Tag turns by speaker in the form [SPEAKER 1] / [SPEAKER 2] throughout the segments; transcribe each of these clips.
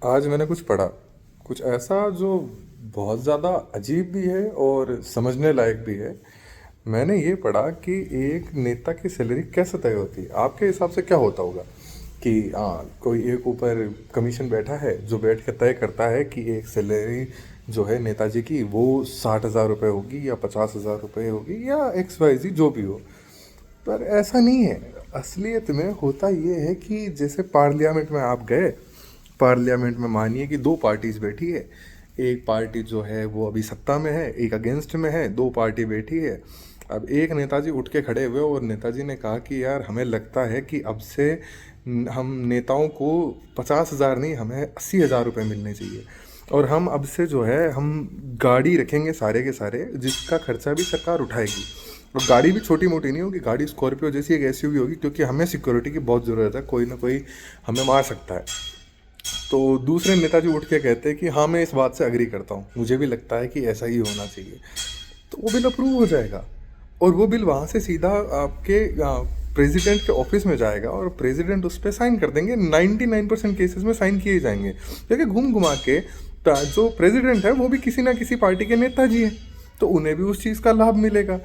[SPEAKER 1] आज मैंने कुछ पढ़ा, कुछ ऐसा जो बहुत ज़्यादा अजीब भी है और समझने लायक भी है। मैंने ये पढ़ा कि एक नेता की सैलरी कैसे तय होती है। आपके हिसाब से क्या होता होगा कि कोई एक ऊपर कमीशन बैठा है जो बैठ के तय करता है कि एक सैलरी जो है नेताजी की वो 60,000 रुपये होगी या 50,000 रुपये होगी या एक्स वाई जी जो भी हो। पर ऐसा नहीं है। असलियत में होता ये है कि जैसे पार्लियामेंट में आप गए, पार्लियामेंट में मानिए कि दो पार्टीज बैठी है। एक पार्टी जो है वो अभी सत्ता में है, एक अगेंस्ट में है, दो पार्टी बैठी है। अब एक नेताजी उठ के खड़े हुए और नेताजी ने कहा कि यार हमें लगता है कि अब से हम नेताओं को 50,000 नहीं, हमें 80,000 रुपये मिलने चाहिए। और हम अब से जो है हम गाड़ी रखेंगे सारे के सारे, जिसका खर्चा भी सरकार उठाएगी। और गाड़ी भी छोटी मोटी नहीं होगी, गाड़ी स्कॉर्पियो जैसी एक एसयूवी होगी, क्योंकि हमें सिक्योरिटी की बहुत ज़रूरत है, कोई ना कोई हमें मार सकता है। तो दूसरे नेताजी उठ के कहते हैं कि हाँ मैं इस बात से अग्री करता हूँ, मुझे भी लगता है कि ऐसा ही होना चाहिए। तो वो बिल अप्रूव हो जाएगा और वो बिल वहाँ से सीधा आपके प्रेसिडेंट के ऑफिस में जाएगा और प्रेसिडेंट उस पर साइन कर देंगे। 99% केसेस में साइन किए जाएंगे, क्योंकि घूम घुमा के जो प्रेसिडेंट है वो भी किसी ना किसी पार्टी के नेताजी हैं, तो उन्हें भी उस चीज़ का लाभ मिलेगा।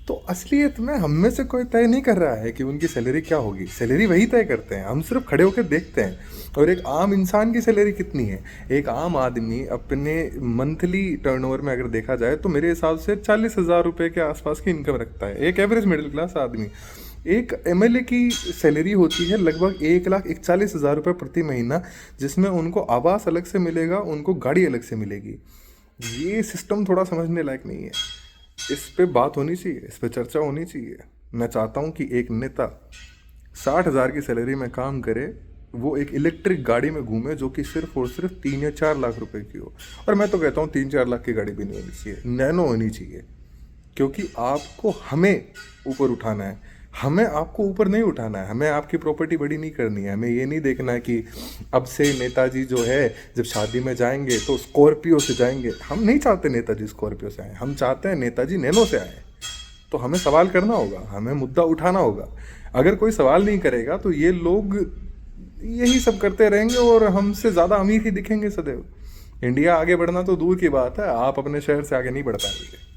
[SPEAKER 1] तो असलियत में हम में से कोई तय नहीं कर रहा है कि उनकी सैलरी क्या होगी, सैलरी वही तय करते हैं, हम सिर्फ खड़े होकर देखते हैं। और एक आम इंसान की सैलरी कितनी है, एक आम आदमी अपने मंथली टर्नओवर में अगर देखा जाए तो मेरे हिसाब से 40,000 रुपये के आसपास की इनकम रखता है एक एवरेज मिडिल क्लास आदमी। एक एमएलए की सैलरी होती है लगभग 1,41,000 रुपये प्रति महीना, जिसमें उनको आवास अलग से मिलेगा, उनको गाड़ी अलग से मिलेगी। ये सिस्टम थोड़ा समझने लायक नहीं है। इस पे बात होनी चाहिए, इस पे चर्चा होनी चाहिए। मैं चाहता हूँ कि एक नेता 60,000 की सैलरी में काम करे, वो एक इलेक्ट्रिक गाड़ी में घूमे जो कि सिर्फ और सिर्फ 3 या 4 लाख रुपए की हो। और मैं तो कहता हूँ 3-4 लाख की गाड़ी भी नहीं होनी चाहिए, नैनो होनी चाहिए। क्योंकि आपको हमें ऊपर उठाना है, हमें आपको ऊपर नहीं उठाना है, हमें आपकी प्रॉपर्टी बड़ी नहीं करनी है। हमें ये नहीं देखना है कि अब से नेताजी जो है जब शादी में जाएंगे तो स्कॉर्पियो से जाएंगे। हम नहीं चाहते नेताजी स्कॉर्पियो से आए, हम चाहते हैं नेताजी नैनो से आए। तो हमें सवाल करना होगा, हमें मुद्दा उठाना होगा। अगर कोई सवाल नहीं करेगा तो ये लोग यही सब करते रहेंगे और हमसे ज़्यादा अमीर ही दिखेंगे सदैव। इंडिया आगे बढ़ना तो दूर की बात है, आप अपने शहर से आगे नहीं बढ़ पाएंगे।